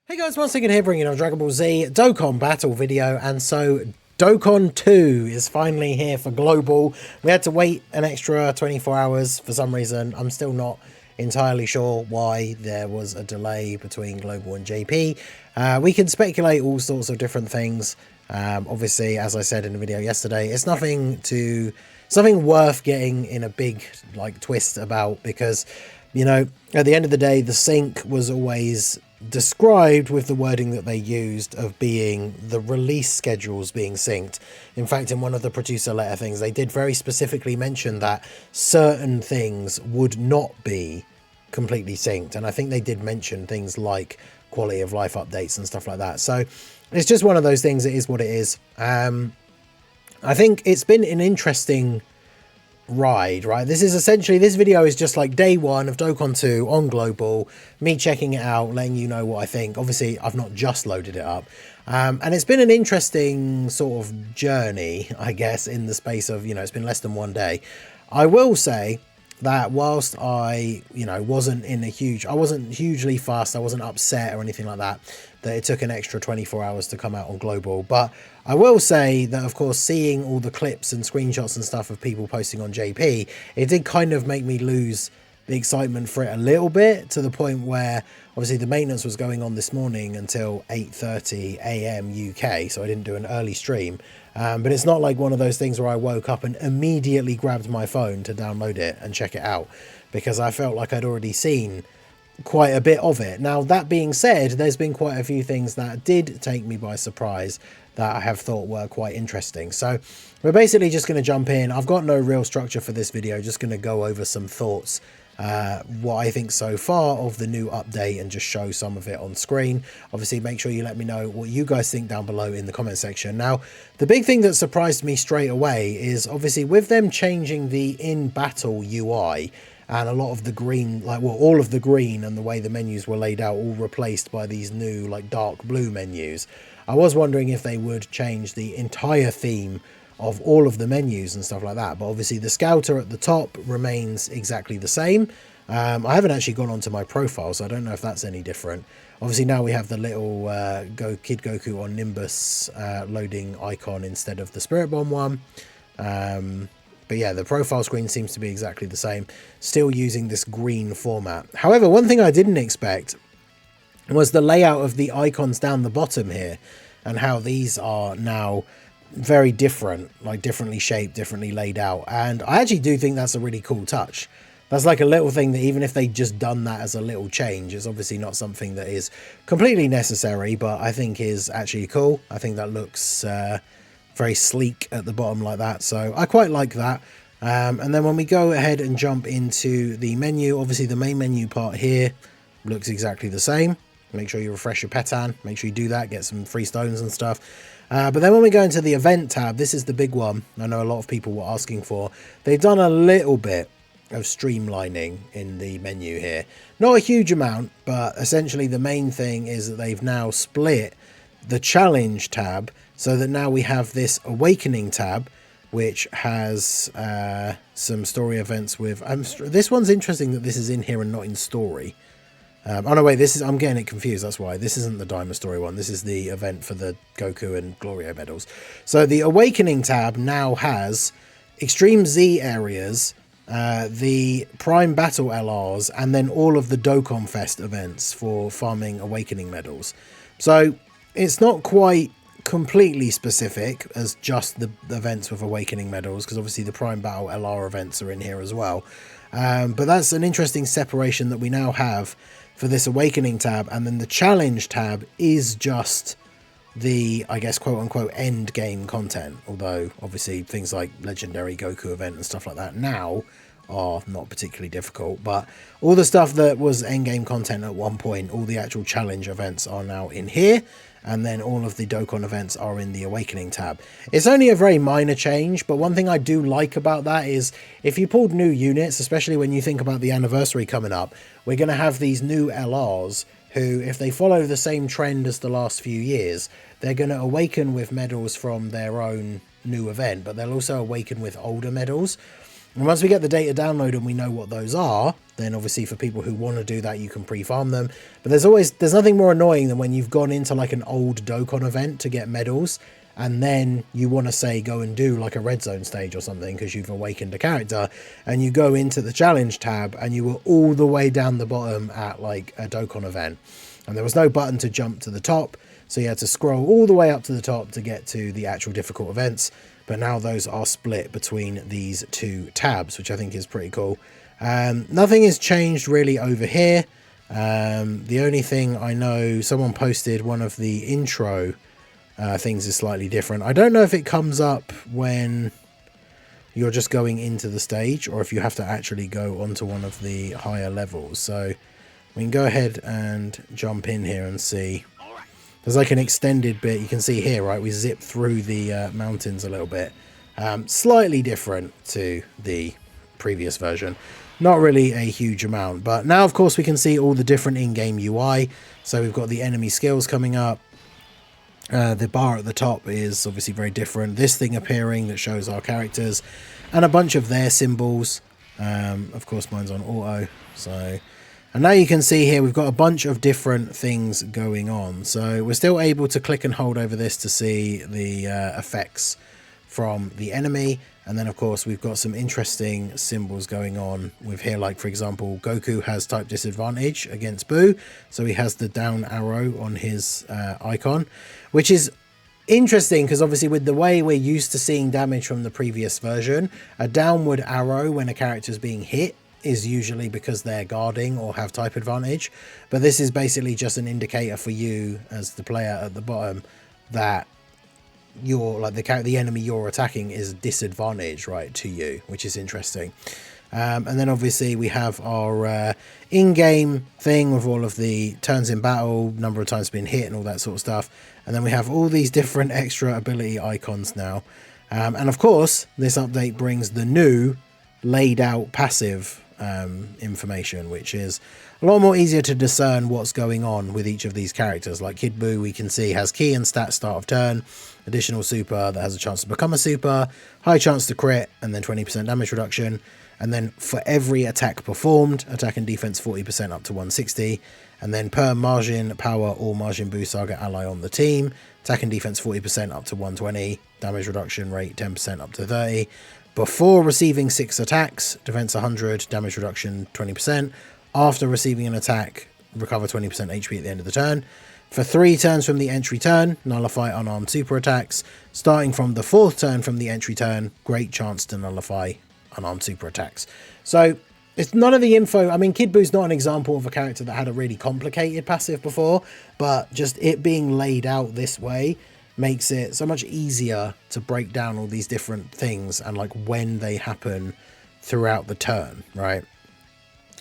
Hey guys, once again here bringing you a Dragon Ball Z Dokkan battle video, and so Dokkan 2 is finally here for Global. We had to wait an extra 24 hours for some reason. I'm still not entirely sure why there was a delay between Global and JP. We can speculate all sorts of different things. Obviously, as I said in the video yesterday, it's nothing worth getting in a big twist about, because you know, at the end of the day, the sync was always described with the wording that they used of being the release schedules being synced. In fact, in one of the producer letter things, they did very specifically mention that certain things would not be completely synced. And I think they did mention things like quality of life updates and stuff like that. So it's just one of those things. It is what it is. I think it's been an interesting ride, right? This video is just like day one of Dokkan 2 on Global, me checking it out, letting you know what I think. Obviously, I've not just loaded it up. And it's been an interesting sort of journey, I guess, in the space of, it's been less than one day. I will say that whilst I, wasn't hugely fast, I wasn't upset or anything like that it took an extra 24 hours to come out on Global. But I will say that, of course, seeing all the clips and screenshots and stuff of people posting on JP, it did kind of make me lose the excitement for it a little bit, to the point where obviously the maintenance was going on this morning until 8:30 a.m. UK, so I didn't do an early stream. But it's not like one of those things where I woke up and immediately grabbed my phone to download it and check it out, because I felt like I'd already seen quite a bit of it. Now, that being said, there's been quite a few things that did take me by surprise that I have thought were quite interesting. So we're basically just going to jump in. I've got no real structure for this video, just going to go over some thoughts, what I think so far of the new update, and just show some of it on screen. Obviously, make sure you let me know what you guys think down below in the comment section. Now, the big thing that surprised me straight away is obviously with them changing the in-battle UI, and a lot of the green, all of the green and the way the menus were laid out, all replaced by these new dark blue menus. I was wondering if they would change the entire theme of all of the menus and stuff like that, but obviously the scouter at the top remains exactly the same. I haven't actually gone onto my profile, so I don't know if that's any different. Obviously now we have the little Kid Goku on Nimbus loading icon instead of the Spirit Bomb one. But yeah, the profile screen seems to be exactly the same, still using this green format. However, one thing I didn't expect was the layout of the icons down the bottom here, and how these are now very different, differently shaped, differently laid out. And I actually do think that's a really cool touch. That's like a little thing that, even if they just done that as a little change, it's obviously not something that is completely necessary, but I think is actually cool. I think that looks very sleek at the bottom like that, so I quite like that. And then when we go ahead and jump into the menu, obviously the main menu part here looks exactly the same. Make sure you refresh your petan, make sure you do that, get some free stones and stuff. But then when we go into the event tab, this is the big one I know a lot of people were asking for. They've done a little bit of streamlining in the menu here, not a huge amount, but essentially the main thing is that they've now split the challenge tab, so that now we have this awakening tab, which has some story events with this one's interesting that this is in here and not in story. Oh no, wait, I'm getting it confused, that's why. This isn't the Diamond Story one, this is the event for the Goku and Glorio medals. So the awakening tab now has Extreme Z areas, the Prime Battle LRs, and then all of the Dokkan Fest events for farming awakening medals. So it's not quite completely specific as just the events with awakening medals, because obviously the Prime Battle LR events are in here as well. But that's an interesting separation that we now have for this awakening tab. And then the challenge tab is just the, I guess, quote unquote end game content, although obviously things like legendary Goku event and stuff like that now are not particularly difficult. But all the stuff that was end game content at one point, all the actual challenge events are now in here, and then all of the Dokkan events are in the Awakening tab. It's only a very minor change, but one thing I do like about that is if you pulled new units, especially when you think about the anniversary coming up, we're going to have these new LRs who, if they follow the same trend as the last few years, they're going to awaken with medals from their own new event, but they'll also awaken with older medals. And once we get the data download and we know what those are, then obviously for people who want to do that, you can pre-farm them. But there's nothing more annoying than when you've gone into like an old Dokkan event to get medals, and then you want to say go and do like a red zone stage or something because you've awakened a character, and you go into the challenge tab and you were all the way down the bottom at like a Dokkan event, and there was no button to jump to the top, so you had to scroll all the way up to the top to get to the actual difficult events. But now those are split between these two tabs, which I think is pretty cool. Nothing has changed really over here. The only thing I know, someone posted one of the intro things is slightly different. I don't know if it comes up when you're just going into the stage or if you have to actually go onto one of the higher levels. So we can go ahead and jump in here and see. There's like an extended bit. You can see here, right? We zip through the mountains a little bit. Slightly different to the previous version. Not really a huge amount. But now, of course, we can see all the different in-game UI. So we've got the enemy skills coming up. The bar at the top is obviously very different. This thing appearing that shows our characters. And a bunch of their symbols. Of course, mine's on auto. So... And now you can see here we've got a bunch of different things going on. So we're still able to click and hold over this to see the effects from the enemy. And then, of course, we've got some interesting symbols going on with here. Like, for example, Goku has type disadvantage against Boo. So he has the down arrow on his icon, which is interesting because obviously with the way we're used to seeing damage from the previous version, a downward arrow when a character is being hit is usually because they're guarding or have type advantage, but this is basically just an indicator for you as the player at the bottom that you're like the enemy you're attacking is disadvantaged, right, to you, which is interesting. And then obviously we have our in-game thing with all of the turns in battle, number of times being hit and all that sort of stuff, and then we have all these different extra ability icons now. And of course this update brings the new laid out passive information, which is a lot more easier to discern what's going on with each of these characters. Like Kid Buu, we can see has key and stat start of turn, additional super that has a chance to become a super, high chance to crit, and then 20% damage reduction. And then for every attack performed, attack and defense 40% up to 160, and then per Margin Power or Margin Buu Saga ally on the team, attack and defense 40% up to 120, damage reduction rate 10% up to 30. Before receiving 6 attacks, defense 100, damage reduction 20%. After receiving an attack, recover 20% HP at the end of the turn. For 3 turns from the entry turn, nullify unarmed super attacks. Starting from the 4th turn from the entry turn, great chance to nullify unarmed super attacks. So it's none of the info. I mean, Kid Buu's not an example of a character that had a really complicated passive before, but just it being laid out this way makes it so much easier to break down all these different things and like when they happen throughout the turn, right?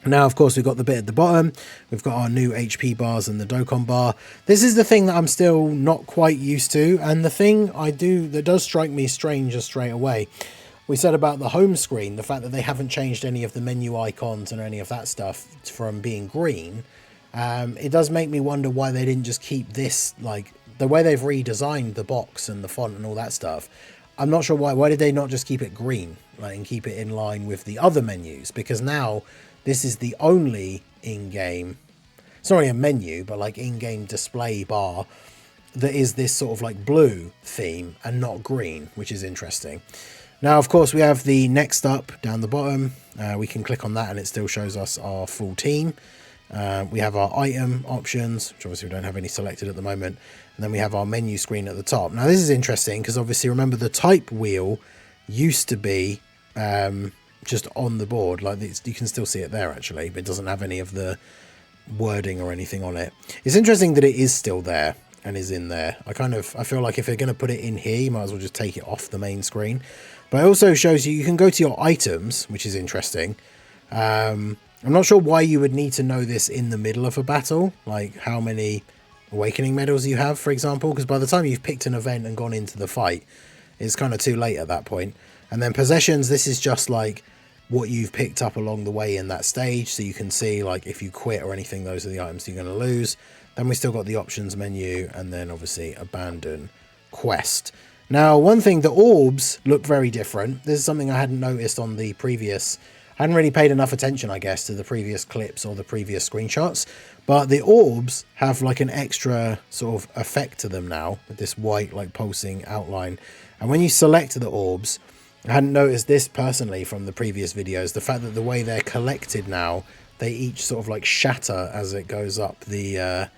Now, of course, we've got the bit at the bottom. We've got our new HP bars and the Dokkan bar. This is the thing that I'm still not quite used to. And the thing that does strike me strange straight away. We said about the home screen, the fact that they haven't changed any of the menu icons and any of that stuff from being green. It does make me wonder why they didn't just keep this, like, the way they've redesigned the box and the font and all that stuff. I'm not sure why did they not just keep it green, like, and keep it in line with the other menus? Because now this is the only in-game, it's not really a menu, but like in-game display bar that is this sort of like blue theme and not green, which is interesting. Now, of course, we have the next up down the bottom. We can click on that and it still shows us our full team. We have our item options, which obviously we don't have any selected at the moment. And then we have our menu screen at the top. Now, this is interesting because obviously, remember, the type wheel used to be just on the board. Like, you can still see it there, actually, but it doesn't have any of the wording or anything on it. It's interesting that it is still there and is in there. I feel like if they're going to put it in here, you might as well just take it off the main screen. But it also shows you can go to your items, which is interesting. I'm not sure why you would need to know this in the middle of a battle, like how many awakening medals you have, for example, because by the time you've picked an event and gone into the fight, it's kind of too late at that point. And then possessions, this is just like what you've picked up along the way in that stage, so you can see like if you quit or anything, those are the items you're going to lose. Then we still got the options menu, and then obviously abandon quest. Now, one thing, the orbs look very different. This is something I hadn't noticed on the previous... I hadn't really paid enough attention, I guess, to the previous clips or the previous screenshots. But the orbs have like an extra sort of effect to them now, with this white like pulsing outline. And when you select the orbs, I hadn't noticed this personally from the previous videos, the fact that the way they're collected now, they each sort of like shatter as it goes up the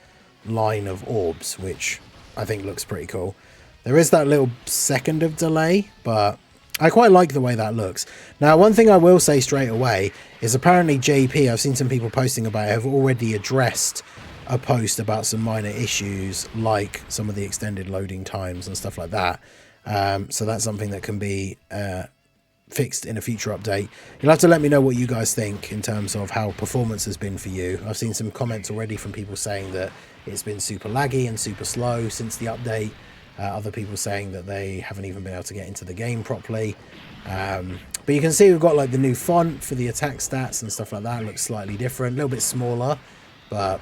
line of orbs, which I think looks pretty cool. There is that little second of delay, but I quite like the way that looks. Now, one thing I will say straight away is apparently JP, I've seen some people posting about it, have already addressed a post about some minor issues, like some of the extended loading times and stuff like that. So that's something that can be fixed in a future update. You'll have to let me know what you guys think in terms of how performance has been for you. I've seen some comments already from people saying that it's been super laggy and super slow since the update. Other people saying that they haven't even been able to get into the game properly. But you can see we've got like the new font for the attack stats and stuff like that. It looks slightly different, a little bit smaller, but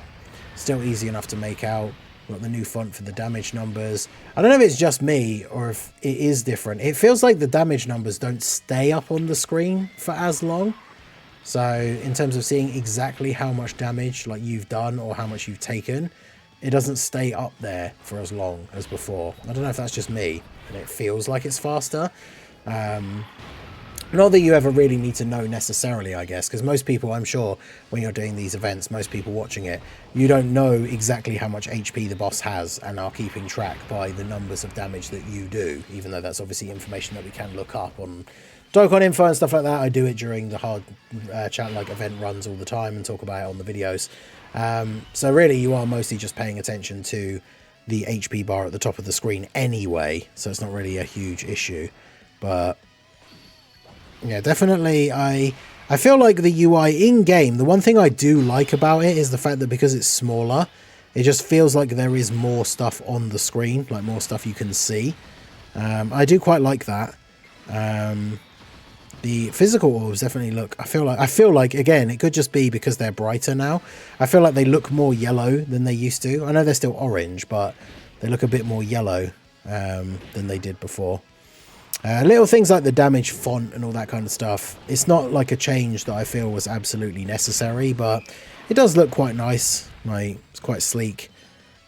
still easy enough to make out. We've got the new font for the damage numbers. I don't know if it's just me or if it is different. It feels like the damage numbers don't stay up on the screen for as long. So in terms of seeing exactly how much damage like you've done or how much you've taken, it doesn't stay up there for as long as before. I don't know if that's just me and it feels like it's faster. Not that you ever really need to know necessarily, I guess, because most people, I'm sure, when you're doing these events, most people watching it, you don't know exactly how much HP the boss has and are keeping track by the numbers of damage that you do, even though that's obviously information that we can look up on Dokkan info and stuff like that. I do it during the hard chat like event runs all the time and talk about it on the videos. So really you are mostly just paying attention to the HP bar at the top of the screen anyway, so it's not really a huge issue. But yeah, definitely I feel like the UI in-game, the one thing I do like about it is the fact that because it's smaller, it just feels like there is more stuff on the screen, like more stuff you can see. I do quite like that. The physical orbs definitely look, I feel like again, it could just be because they're brighter now. I feel like they look more yellow than they used to. I know they're still orange, but they look a bit more yellow than they did before. Little things like the damage font and all that kind of stuff. It's not like a change that I feel was absolutely necessary, but it does look quite nice. Like, it's quite sleek.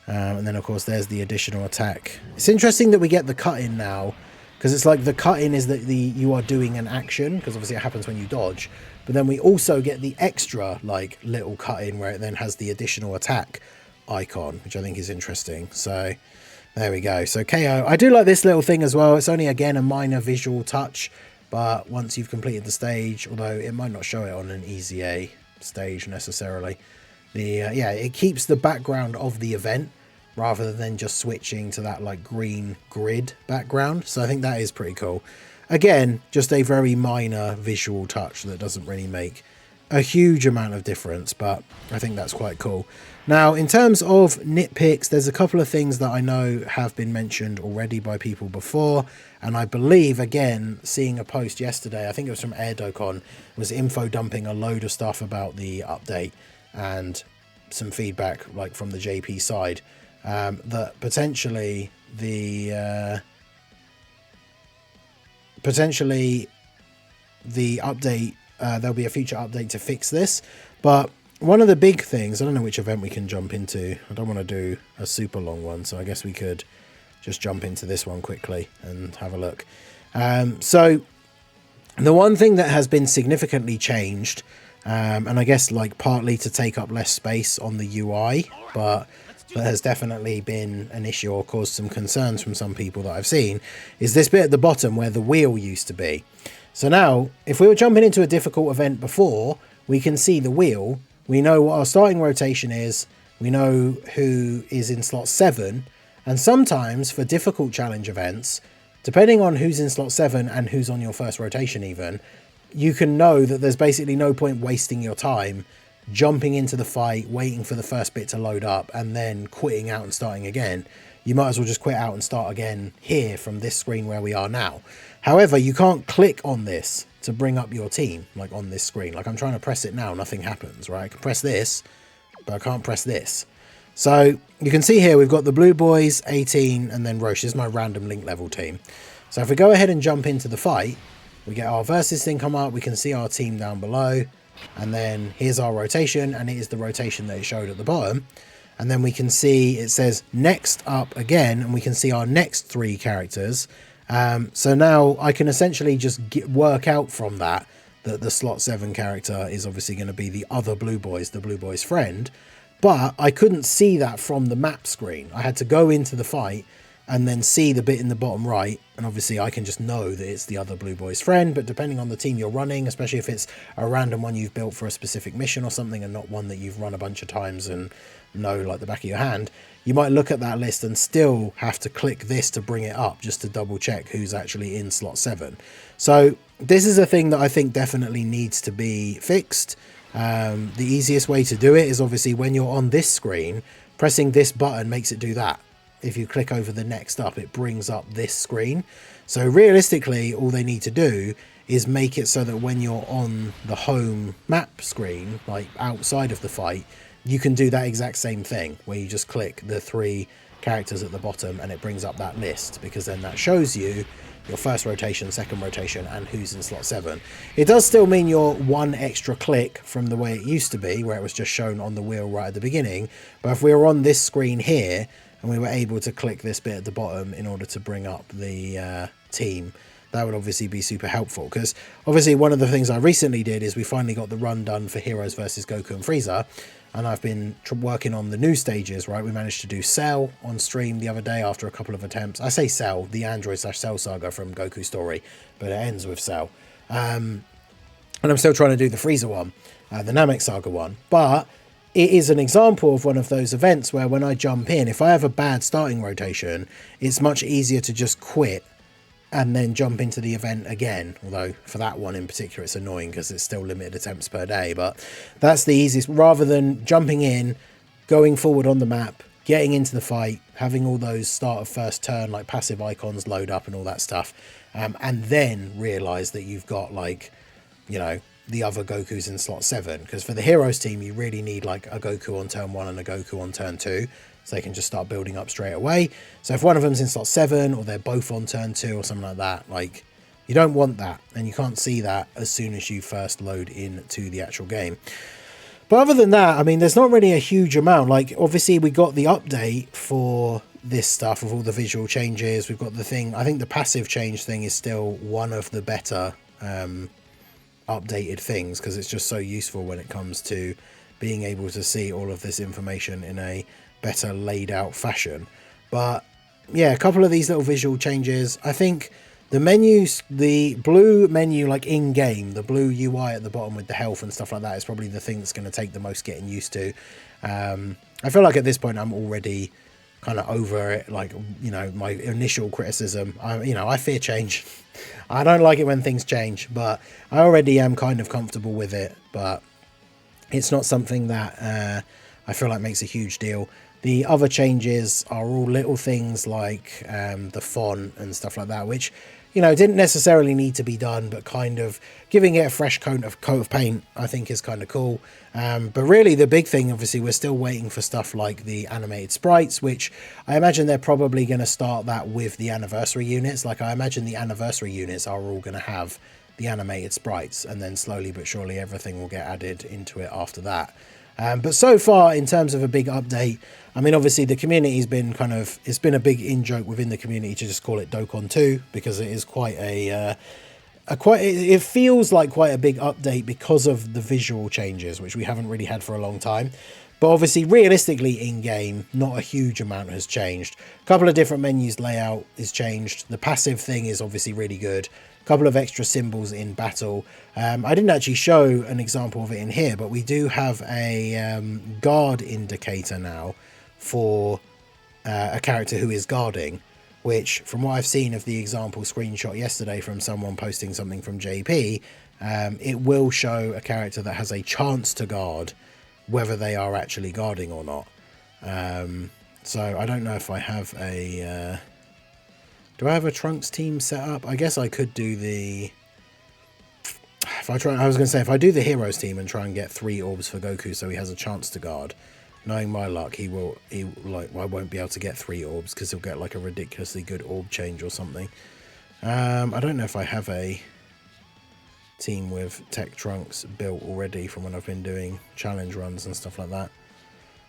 And then, of course, there's the additional attack. It's interesting that we get the cut-in now, because it's like the cut-in is that you are doing an action, because obviously it happens when you dodge. But then we also get the extra, like, little cut-in where it then has the additional attack icon, which I think is interesting. So there we go. So KO. I do like this little thing as well. It's only, again, a minor visual touch, but once you've completed the stage, although it might not show it on an Easy A stage necessarily, yeah, it keeps the background of the event rather than just switching to that like green grid background. So I think that is pretty cool. Again, just a very minor visual touch that doesn't really make a huge amount of difference, but I think that's quite cool. Now, in terms of nitpicks, there's a couple of things that I know have been mentioned already by people before, and I believe, again, seeing a post yesterday, I think it was from Air Dokkan, was info dumping a load of stuff about the update and some feedback like from the JP side, that potentially the update, there'll be a future update to fix this. But one of the big things, I don't know which event we can jump into. I don't want to do a super long one, so I guess we could just jump into this one quickly and have a look. So the one thing that has been significantly changed, and I guess like partly to take up less space on the UI, but that has definitely been an issue or caused some concerns from some people that I've seen, is this bit at the bottom where the wheel used to be. So now, if we were jumping into a difficult event before, we can see the wheel. We know what our starting rotation is. We know who is in slot 7. And sometimes for difficult challenge events, depending on who's in slot 7 and who's on your first rotation even, you can know that there's basically no point wasting your time jumping into the fight, waiting for the first bit to load up, and then quitting out and starting again. You might as well just quit out and start again here from this screen where we are now. However, you can't click on this to bring up your team, like on this screen. Like I'm trying to press it now, nothing happens, right? I can press this, but I can't press this. So you can see here we've got the Blue Boys, 18, and then Roche. This is my random link level team. So if we go ahead and jump into the fight, we get our versus thing come up. We can see our team down below. And then here's our rotation, and it is the rotation that it showed at the bottom. And then we can see it says next up again, and we can see our next 3 characters. So now I can essentially just work out from that the slot 7 character is obviously going to be the other Blue Boys, the Blue Boys friend. But I couldn't see that from the map screen. I had to go into the fight and then see the bit in the bottom right, and obviously I can just know that it's the other Blue Boy's friend. But depending on the team you're running, especially if it's a random one you've built for a specific mission or something and not one that you've run a bunch of times and know like the back of your hand, you might look at that list and still have to click this to bring it up just to double check who's actually in slot 7. So this is a thing that I think definitely needs to be fixed. The easiest way to do it is obviously when you're on this screen, pressing this button makes it do that. If you click over the next up, it brings up this screen. So realistically, all they need to do is make it so that when you're on the home map screen, like outside of the fight, you can do that exact same thing where you just click the 3 characters at the bottom and it brings up that list, because then that shows you your first rotation, second rotation, and who's in slot 7. It does still mean you're 1 extra click from the way it used to be, where it was just shown on the wheel right at the beginning. But if we were on this screen here, and we were able to click this bit at the bottom in order to bring up the team, that would obviously be super helpful. Because obviously one of the things I recently did is we finally got the run done for Heroes versus Goku and Frieza, and I've been working on the new stages, right? We managed to do Cell on stream the other day after a couple of attempts. I say Cell, the Android/Cell saga from Goku Story, but it ends with Cell. And I'm still trying to do the Frieza one, the Namek Saga one, but it is an example of one of those events where when I jump in, if I have a bad starting rotation, it's much easier to just quit and then jump into the event again. Although for that one in particular, it's annoying because it's still limited attempts per day, but that's the easiest, rather than jumping in, going forward on the map, getting into the fight, having all those start of first turn, like passive icons load up and all that stuff. And then realize that you've got like, you know, the other Gokus in slot 7, because for the Heroes team you really need like a Goku on turn 1 and a Goku on turn 2, so they can just start building up straight away. So if one of them's in slot 7 or they're both on turn 2 or something like that, like you don't want that, and you can't see that as soon as you first load into the actual game. But other than that, I mean, there's not really a huge amount. Like obviously we got the update for this stuff with all the visual changes. We've got the thing, I think the passive change thing is still one of the better updated things, because it's just so useful when it comes to being able to see all of this information in a better laid out fashion. But yeah, a couple of these little visual changes. I think the menus, the blue menu, like in game, the blue UI at the bottom with the health and stuff like that is probably the thing that's going to take the most getting used to. I feel like at this point I'm already kind of over it, like, you know, my initial criticism. I fear change. I don't like it when things change, but I already am kind of comfortable with it. But it's not something that I feel like makes a huge deal. The other changes are all little things like the font and stuff like that, which, you know, didn't necessarily need to be done, but kind of giving it a fresh coat of paint, I think, is kind of cool. But really the big thing, obviously, we're still waiting for stuff like the animated sprites, which I imagine they're probably going to start that with the anniversary units. Like, I imagine the anniversary units are all going to have the animated sprites, and then slowly but surely everything will get added into it after that. But so far, in terms of a big update, I mean, obviously the community's been it's been a big in-joke within the community to just call it Dokkan 2, because it is quite it feels like quite a big update because of the visual changes, which we haven't really had for a long time. But obviously, realistically, in-game, not a huge amount has changed. A couple of different menus layout is changed. The passive thing is obviously really good. A couple of extra symbols in battle. I didn't actually show an example of it in here, but we do have a guard indicator now for a character who is guarding, which, from what I've seen of the example screenshot yesterday from someone posting something from JP, it will show a character that has a chance to guard, whether they are actually guarding or not. So I don't know if I have a... do I have a Trunks team set up? I guess I could do the... I was going to say, if I do the Heroes team and try and get 3 orbs for Goku so he has a chance to guard, knowing my luck, he like, I won't be able to get 3 orbs because he'll get like a ridiculously good orb change or something. I don't know if I have a team with tech trunks built already from when I've been doing challenge runs and stuff like that.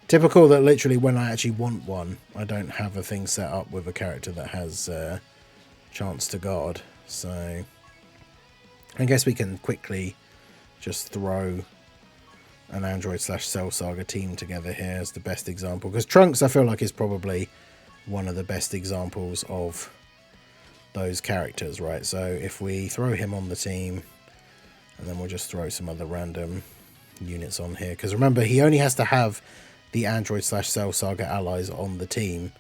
Typical that literally when I actually want one, I don't have a thing set up with a character that has chance to guard. So I guess we can quickly just throw an Android/Cell Saga team together here as the best example, because Trunks I feel like is probably one of the best examples of those characters, right? So if we throw him on the team, and then we'll just throw some other random units on here, because remember, he only has to have the Android/Cell Saga allies on the team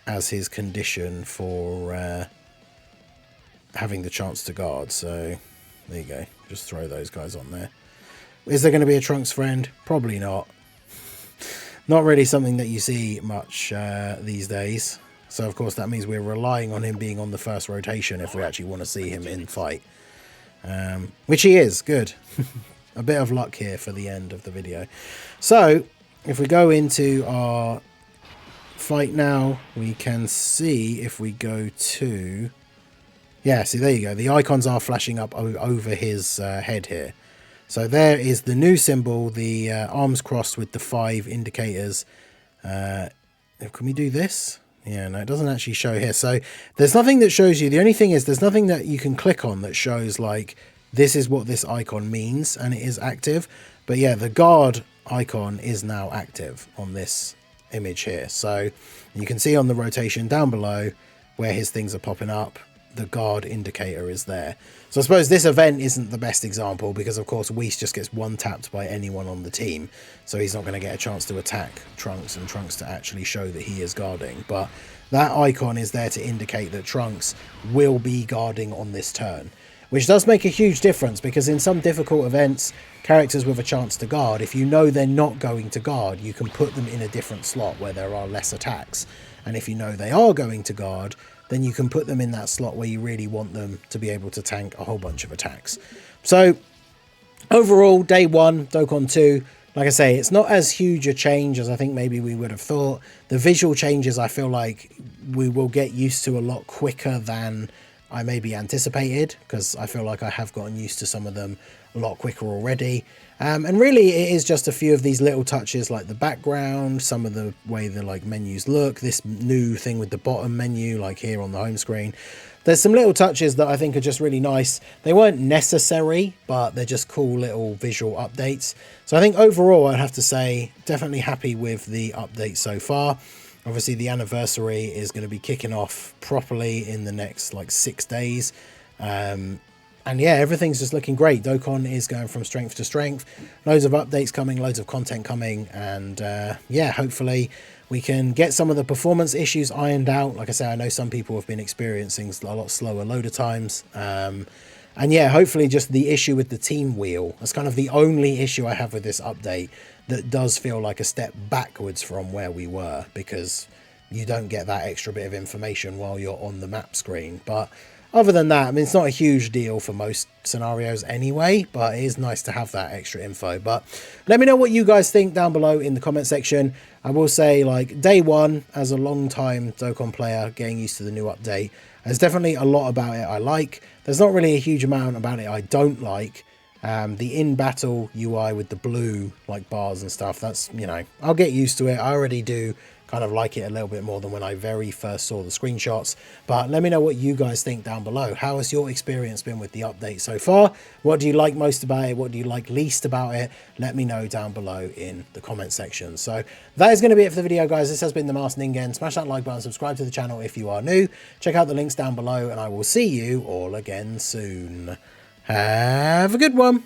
as his condition for having the chance to guard. So there you go, just throw those guys on there. Is there going to be a Trunks friend? Probably not. Not really something that you see much these days. So of course that means we're relying on him being on the first rotation if we actually want to see him in fight. Which he is, good. A bit of luck here for the end of the video. So if we go into our fight now, we can see if we go to... Yeah, see, there you go. The icons are flashing up over his head here. So there is the new symbol, the arms crossed with the 5 indicators. Can we do this? Yeah, no, it doesn't actually show here. So there's nothing that shows you. The only thing is there's nothing that you can click on that shows like this is what this icon means and it is active. But yeah, the guard icon is now active on this image here. So you can see on the rotation down below where his things are popping up, the guard indicator is there. So I suppose this event isn't the best example because of course Whis just gets one tapped by anyone on the team, so he's not going to get a chance to attack Trunks and Trunks to actually show that he is guarding. But that icon is there to indicate that Trunks will be guarding on this turn, which does make a huge difference because in some difficult events, characters with a chance to guard, if you know they're not going to guard, you can put them in a different slot where there are less attacks. And if you know they are going to guard, then you can put them in that slot where you really want them to be able to tank a whole bunch of attacks. So overall, day 1, Dokkan 2, like I say, it's not as huge a change as I think maybe we would have thought. The visual changes I feel like we will get used to a lot quicker than I maybe anticipated, because I feel like I have gotten used to some of them a lot quicker already. And really it is just a few of these little touches like the background, some of the way the like menus look, this new thing with the bottom menu like here on the home screen. There's some little touches that I think are just really nice. They weren't necessary, but they're just cool little visual updates. So I think overall I'd have to say definitely happy with the update so far. Obviously the anniversary is going to be kicking off properly in the next like 6 days. And yeah, everything's just looking great. Dokkan is going from strength to strength. Loads of updates coming, loads of content coming. And yeah, hopefully we can get some of the performance issues ironed out. Like I say, I know some people have been experiencing a lot slower loader times. And yeah, hopefully just the issue with the team wheel. That's kind of the only issue I have with this update that does feel like a step backwards from where we were, because you don't get that extra bit of information while you're on the map screen. But other than that, I mean, it's not a huge deal for most scenarios anyway, but it is nice to have that extra info. But let me know what you guys think down below in the comment section. I will say, like, day 1, as a long-time Dokkan player, getting used to the new update, there's definitely a lot about it I like. There's not really a huge amount about it I don't like. The in-battle UI with the blue, like, bars and stuff, that's, you know, I'll get used to it. I already do kind of like it a little bit more than when I very first saw the screenshots. But let me know what you guys think down below. How has your experience been with the update so far? What do you like most about it? What do you like least about it? Let me know down below in the comment section. So that is going to be it for the video, guys. This has been the Masked Ningen. Smash that like button, subscribe to the channel if you are new. Check out the links down below, and I will see you all again soon. Have a good one.